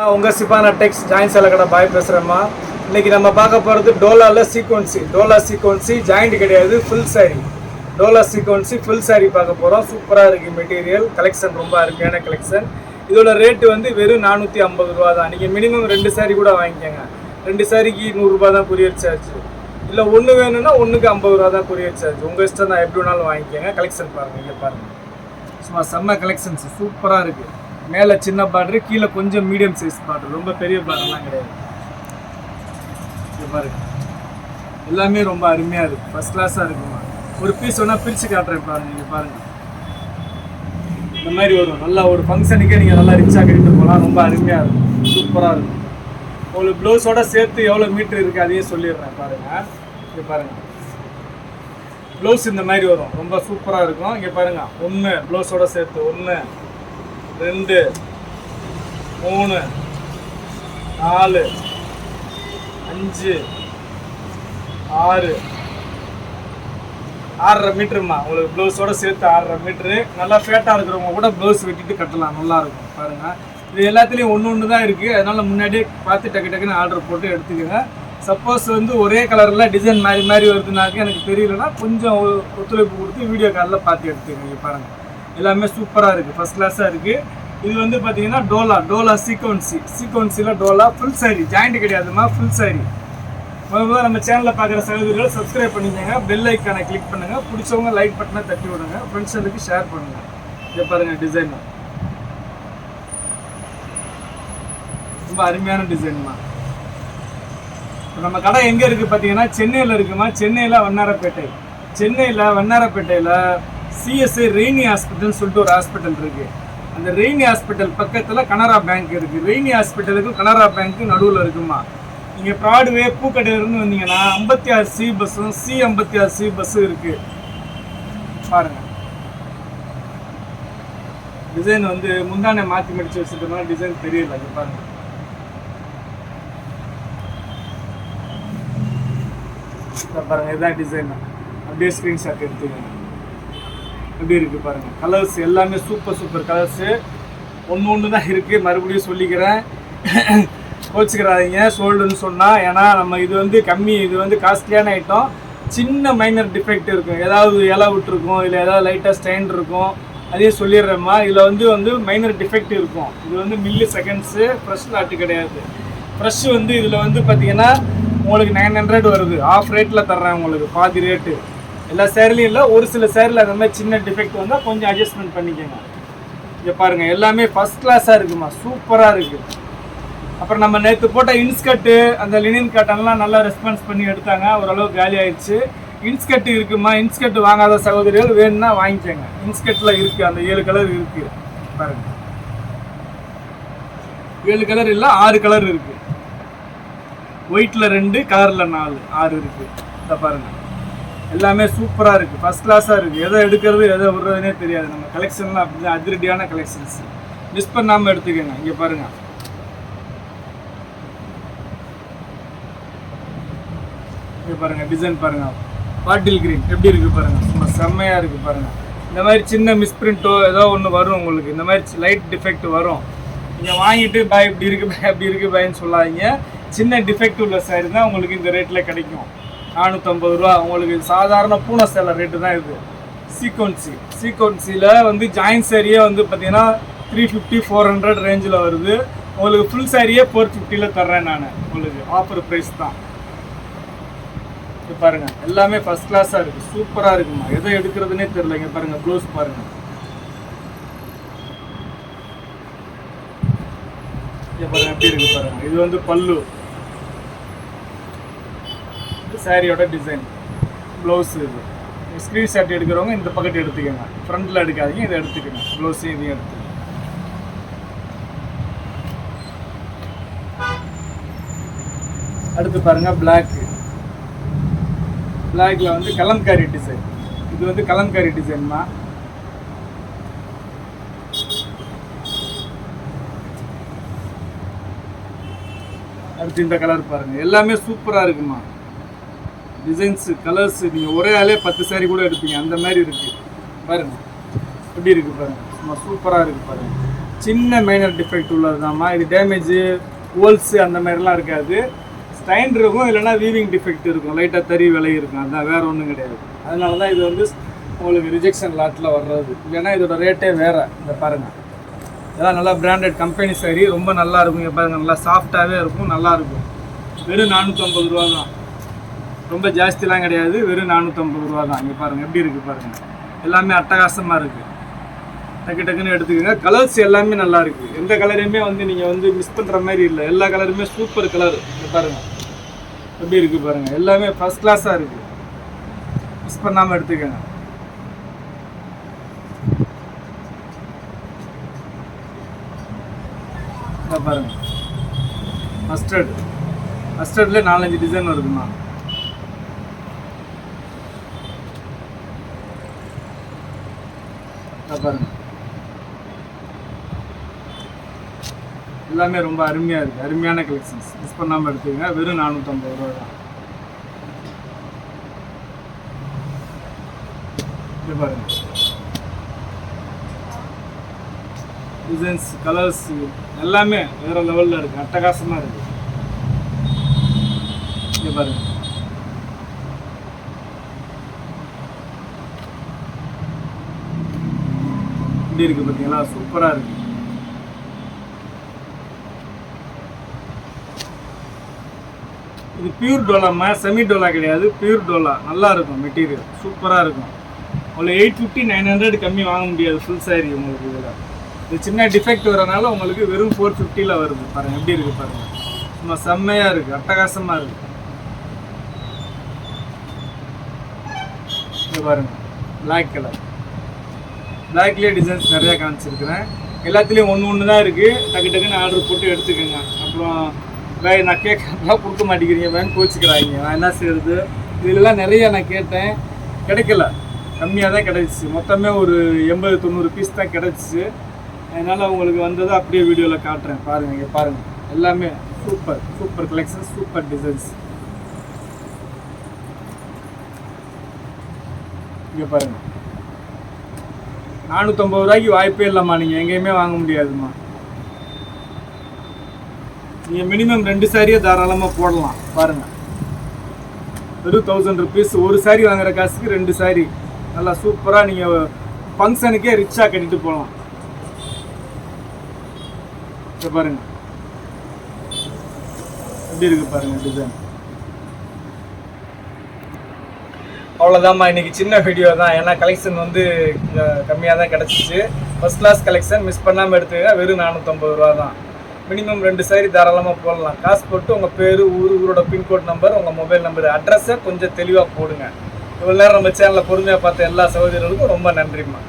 உங்கள் சிபானா டெக்ஸ் ஜாயின் செலக்கடை பாய் பேசுகிறேம்மா. இன்றைக்கி நம்ம பார்க்க போகிறது டோலாவில் டோலா சீக்வன்சி ஜாயிண்ட் கிடையாது, full sorry. Dola சீக்வன்சி full sorry பார்க்க போகிறோம். சூப்பராக இருக்குது மெட்டீரியல், கலெக்ஷன் ரொம்ப அருமையான கலெக்ஷன். இதோட ரேட்டு வந்து வெறும் 450 ரூபா தான். நீங்கள் மினிமம் 2 சாரி கூட வாங்கிக்கோங்க. 2 சாரிக்கு 100 ரூபா தான் கொரியர் சார்ஜ். இல்லை ஒன்று வேணும்னா ஒன்றுக்கு 50 ரூபா தான் கொரியர் சார்ஜ். உங்கள் இஷ்டம் தான், எப்படி வேணாலும் வாங்கிக்கோங்க. கலெக்ஷன் பாருங்கள், இங்கே பாருங்கள், சும்மா செம்ம கலெக்ஷன்ஸ் சூப்பராக இருக்குது. மேலே சின்ன பார்டரு, கீழே கொஞ்சம் மீடியம் சைஸ் பார்டர், ரொம்ப பெரிய பார்டர்லாம் கிடையாது. இது பாருங்க, எல்லாமே ரொம்ப அருமையாக இருக்குது, ஃபஸ்ட் கிளாஸாக இருக்குமா. ஒரு பீஸ் வேணால் பிரித்து காட்டுறேன் பாருங்கள். நீங்கள் பாருங்கள், இந்த மாதிரி வரும். நல்லா ஒரு ஃபங்க்ஷனுக்கே நீங்கள் நல்லா ரிச்சாக கட்டிட்டு போகலாம். ரொம்ப அருமையாக இருக்கும், சூப்பராக இருக்கும். உங்களுக்கு ப்ளவுஸோட சேர்த்து எவ்வளோ மீட்ரு இருக்குது அதையும் சொல்லிடுறேன் பாருங்கள். இங்கே பாருங்கள், ப்ளவுஸ் இந்த மாதிரி வரும், ரொம்ப சூப்பராக இருக்கும். இங்கே பாருங்கள், 1 ப்ளவுஸோட சேர்த்து 1 2 3 4 5 6 6.5 மீட்டருமா. உங்களுக்கு ப்ளவுஸோட சேர்த்து 6.5 மீட்ரு. நல்லா ஃபேட்டாக இருக்கிறவங்க கூட ப்ளவுஸ் வெட்டிட்டு கட்டலாம், நல்லாயிருக்கும் பாருங்கள். இது எல்லாத்துலேயும் ஒன்று தான் இருக்குது, அதனால் முன்னாடியே பார்த்து டக்குன்னு ஆர்டர் போட்டு எடுத்துக்கோங்க. சப்போஸ் வந்து ஒரே கலரில் டிசைன் மாதிரி வருதுனாக்க எனக்கு தெரியலன்னா கொஞ்சம் ஒத்துழைப்பு கொடுத்து வீடியோ காலில் பார்த்து எடுத்துக்கோங்க. பாருங்கள், எல்லாமே சூப்பராக இருக்குது, ஃபஸ்ட் கிளாஸாக இருக்குது. இது வந்து பார்த்தீங்கன்னா டோலா சீக்வன்சியில் டோலா ஃபுல் சாரி, ஜாயிண்ட் கிடையாதுமா, ஃபுல் சாரி. முதல்ல நம்ம சேனலில் பார்க்குற சகோதரிகளை சப்ஸ்கிரைப் பண்ணிக்கோங்க, பெல் ஐக்கானை கிளிக் பண்ணுங்கள், பிடிச்சவங்க லைக் பட்டனை தட்டி விடுங்க, ஃப்ரெண்ட்ஸுக்கு ஷேர் பண்ணுங்கள். இதை பாருங்கள், டிசைன் ரொம்ப அருமையான டிசைன்மா. நம்ம கடை எங்கே இருக்குது பார்த்தீங்கன்னா சென்னையில் இருக்குமா. சென்னையில் வண்ணாரப்பேட்டையில் சிஎஸ்ஐ ரெய்னி ஹாஸ்பிட்டல்னு சொல்லிட்டு ஒரு ஹாஸ்பிட்டல் இருக்குது. அந்த ரெய்னி ஹாஸ்பிட்டல் பக்கத்தில் கனரா பேங்க் இருக்குது. ரெய்னி ஹாஸ்பிட்டலுக்கும் கனரா பேங்க்கு நடுவில் இருக்குமா. நீங்கள் ப்ராட்வே பூக்கடையிலேருந்து வந்தீங்கன்னா 56C பஸ்ஸும் C56C பஸ்ஸும் இருக்குது. பாருங்கள், டிசைன் வந்து முந்தானே மாற்றி மடித்து வச்சுட்டோம்னா டிசைன் தெரியல. இங்கே பாருங்கள், பாருங்கள், இதுதான் டிசைன். அப்படியே ஸ்க்ரீன்ஷாட் எடுத்துக்கோங்க. எப்படி இருக்குது பாருங்கள், கலர்ஸ் எல்லாமே சூப்பர் கலர்ஸு. ஒன்று தான் இருக்குது, மறுபடியும் சொல்லிக்கிறேன், கோச்சிக்கிறாதீங்க சோல்டுன்னு சொன்னால். ஏன்னா நம்ம இது வந்து கம்மி, இது வந்து காஸ்ட்லியான ஐட்டம். சின்ன மைனர் டிஃபெக்ட் இருக்கும், ஏதாவது இலை விட்டுருக்கும், இல்லை ஏதாவது லைட்டாக ஸ்டைன் இருக்கும், அதையும் சொல்லிடுறேம்மா. இதில் வந்து மைனர் டிஃபெக்ட் இருக்கும். இது வந்து மில்லி செகண்ட்ஸு, ஃப்ரெஷ் லாட்டு கிடையாது. ஃப்ரெஷ் வந்து இதில் வந்து பார்த்தீங்கன்னா உங்களுக்கு 900 வருது, ஆஃப் ரேட்டில் தர்றேன் உங்களுக்கு, பாதி ரேட்டு. எல்லா சேரீலையும் இல்லை, ஒரு சில சேரில் அந்த மாதிரி சின்ன டிஃபெக்ட் வந்தால் கொஞ்சம் அட்ஜஸ்ட்மெண்ட் பண்ணிக்கோங்க. இங்கே பாருங்கள், எல்லாமே ஃபஸ்ட் கிளாஸாக இருக்குமா, சூப்பராக இருக்குது. அப்புறம் நம்ம நேற்று போட்ட இன்ஸ்கர்ட்டு, அந்த லினின் காட்டன்லாம் நல்லா ரெஸ்பான்ஸ் பண்ணி எடுத்தாங்க, ஓரளவுக்கு காலி ஆயிடுச்சு. இன்ஸ்கர்ட் இருக்குமா, இன்ஸ்கர்ட் வாங்காத சகோதரிகள் வேணும்னா வாங்கிக்கோங்க. இன்ஸ்கர்ட்டில் இருக்குது, அந்த 7 கலர் இருக்குது பாருங்கள். 7 கலர் இல்லை, 6 கலர் இருக்குது. ஒயிட்டில் 2, கலரில் 4, 6 இருக்குது. இதை பாருங்கள், எல்லாமே சூப்பராக இருக்குது, ஃபஸ்ட் கிளாஸாக இருக்குது. எதை எடுக்கிறது எதை விடுறதுனே தெரியாது. நம்ம கலெக்ஷன்லாம் அப்படி அதிரடியான கலெக்ஷன்ஸ், மிஸ் பண்ணாமல் எடுத்துக்கோங்க. இங்கே பாருங்கள், இங்கே பாருங்கள், டிசைன் பாருங்கள், பாட்டில் கிரீன் எப்படி இருக்குது பாருங்கள், சும்மா செம்மையாக இருக்குது பாருங்கள். இந்த மாதிரி சின்ன மிஸ்பிரிண்ட்டோ ஏதோ ஒன்று வரும் உங்களுக்கு, இந்த மாதிரி லைட் டிஃபெக்ட் வரும். நீங்கள் வாங்கிட்டு பாய் இப்படி இருக்குது பாய் அப்படி இருக்குது பாய்ன்னு சொல்லாதீங்க. சின்ன டிஃபெக்ட் உள்ள சாரி தான் உங்களுக்கு இந்த ரேட்டில் கிடைக்கும், 450 ரூபா. உங்களுக்கு சாதாரண பூனை சேலை ரேட்டு தான் இது. சீக்வன்சியில் வந்து ஜாயின்ட் சாரியே வந்து பார்த்தீங்கன்னா 350-400 ரேஞ்சில் வருது. உங்களுக்கு ஃபுல் சாரியே 450 தர்றேன் நான், உங்களுக்கு ஆஃபர் ப்ரைஸ் தான். இது பாருங்கள், எல்லாமே ஃபஸ்ட் கிளாஸாக இருக்குது, சூப்பராக இருக்குமா. எதை எடுக்கிறதுனே தெரியல. இங்கே பாருங்கள், ப்ளவுஸ் பாருங்கள், இங்கே பாருங்கள் எப்படி இருக்குது பாருங்கள். இது வந்து பல்லு, சாரியோட டிசைன், ப்ளவுஸு. இது ஸ்க்ரீன்ஷாட் எடுக்கிறவங்க இந்த பக்கத்து எடுத்துக்கோங்க, ஃப்ரண்ட்டில் எடுக்காதீங்க, இதை எடுத்துக்கோங்க. ப்ளவுஸு இதையும் எடுத்து. அடுத்து பாருங்கள், பிளாக்ல வந்து கலம்காரி டிசைன். இது வந்து கலம்காரி டிசைன்மா. அடுத்து இந்த கலர் பாருங்கள், எல்லாமே சூப்பராக இருக்குமா. டிசைன்ஸு கலர்ஸு நீங்கள் ஒரே ஆளே 10 சாரி கூட எடுப்பீங்க, அந்த மாதிரி இருக்குது பாருங்கள். எப்படி இருக்குது பாருங்கள், சும்மா சூப்பராக இருக்குது பாருங்கள். சின்ன மைனர் டிஃபெக்ட் உள்ளது தான்மா. இது டேமேஜு ஹோல்ஸு அந்த மாதிரிலாம் இருக்காது. ஸ்டைன் இருக்கும், இல்லைனா வீவிங் டிஃபெக்ட் இருக்கும், லைட்டாக தறி விலை இருக்கும், அதுதான் வேறு ஒன்றும் கிடையாது. அதனால தான் இது வந்து உங்களுக்கு ரிஜெக்ஷன் லாட்டில் வர்றது. இல்லைன்னா இதோட ரேட்டே வேறு. இந்த பாருங்கள், இதெல்லாம் நல்லா பிராண்டட் கம்பெனி சாரி, ரொம்ப நல்லா இருக்கும். இங்கே பாருங்கள், நல்லா சாஃப்டாகவே இருக்கும், நல்லாயிருக்கும். வெறும் 450 ரூபா தான், ரொம்ப ஜாஸ்திலாம் கிடையாது. வெறும் 450 ரூபா தான். இங்கே பாருங்கள் எப்படி இருக்குது பாருங்கள், எல்லாமே அட்டகாசமாக இருக்குது. டக்கு டக்குன்னு எடுத்துக்கோங்க. கலர்ஸ் எல்லாமே நல்லா இருக்குது. எந்த கலரையுமே வந்து நீங்கள் வந்து மிஸ் பண்ணுற மாதிரி இல்லை. எல்லா கலருமே சூப்பர் கலர். இங்கே பாருங்கள் எப்படி இருக்குது பாருங்கள், எல்லாமே ஃபஸ்ட் கிளாஸாக இருக்குது. மிஸ் பண்ணாமல் எடுத்துக்கோங்க. இதை பாருங்கள், மஸ்டர்ட்லேயே 4-5 டிசைன் வருதுமா. இதை பாருங்கள், எல்லாமே ரொம்ப அருமையாக இருக்குது. அருமையான கலெக்ஷன்ஸ், மிஸ் பண்ணாமல் எடுத்துக்கங்க. வெறும் 450 ரூபா தான். இது பாருங்கள், டிசைன்ஸ் கலர்ஸ் எல்லாமே வேறு லெவலில் இருக்குது, அட்டகாசமாக இருக்குது. இது பாருங்கள், எப்படி இருக்குது பார்த்தீங்களா, சூப்பராக இருக்குது. இது பியூர் டோலாம்மா, செமி டோலா கிடையாது, பியூர் டோலா. நல்லா இருக்கும் மெட்டீரியல், சூப்பராக இருக்கும். உங்களுக்கு 850-900 கம்மி வாங்க முடியாது ஃபுல் சாரி உங்களுக்கு. இதில் இது சின்ன டிஃபெக்ட் வரனால உங்களுக்கு வெறும் 450 வருது. பாருங்கள் எப்படி இருக்குது பாருங்கள், சும்மா செம்மையாக இருக்குது, அட்டகாசமாக இருக்குது. இது பாருங்கள், பிளாக் கலர், பிளாக்லேயே டிசைன்ஸ் நிறையா காமிச்சிருக்கிறேன். எல்லாத்துலேயும் ஒன்று தான் இருக்குது. டக்கு டக்குன்னு ஆர்டர் போட்டு எடுத்துக்கோங்க. அப்புறம் நான் கேட்கலாம் கொடுக்க மாட்டேங்கிறீங்க, வேன் கோச்சிக்கிறாங்க. நான் என்ன செய்கிறது, இதெல்லாம் நிறைய நான் கேட்டேன், கிடைக்கல, கம்மியாக தான் கிடச்சிச்சு. மொத்தமே ஒரு 80-90 பீஸ் தான் கிடச்சிச்சு. அதனால் உங்களுக்கு வந்ததை அப்படியே வீடியோவில் காட்டுறேன். பாருங்கள், இங்கே பாருங்கள், எல்லாமே super super collection, super designs. இங்கே பாருங்கள், 450 ரூபாய்க்கு வாய்ப்பே இல்லைம்மா, நீங்கள் எங்கேயுமே வாங்க முடியாதும்மா. நீங்கள் மினிமம் 2 சாரியை தாராளமாக போடலாம். பாருங்கள், வெறும் 1000 ருபீஸ். ஒரு சாரி வாங்குற காசுக்கு 2 சாரி நல்லா சூப்பராக நீங்கள் ஃபங்க்ஷனுக்கே ரிச்சாக கட்டிட்டு போகலாம். இதை பாருங்கள் எப்படி இருக்குது பாருங்கள் டிசைன். அவ்வளோதாம்மா, இன்றைக்கி சின்ன வீடியோ தான். ஏன்னா கலெக்ஷன் வந்து கம்மியாக தான் கிடச்சிச்சு. ஃபஸ்ட் கிளாஸ் கலெக்ஷன், மிஸ் பண்ணாமல் எடுத்துக்க. வெறும் 450 ரூபா தான். மினிமம் 2 சாரி தாராளமாக போடலாம். காசு போட்டு உங்கள் பேர், ஊரோட பின்கோட் நம்பர், உங்கள் மொபைல் நம்பர், அட்ரஸை கொஞ்சம் தெளிவாக போடுங்க. இவ்வளோ நேரம் நம்ம சேனலில் பொறுமையாக பார்த்த எல்லா சகோதரர்களுக்கும் ரொம்ப நன்றிம்மா.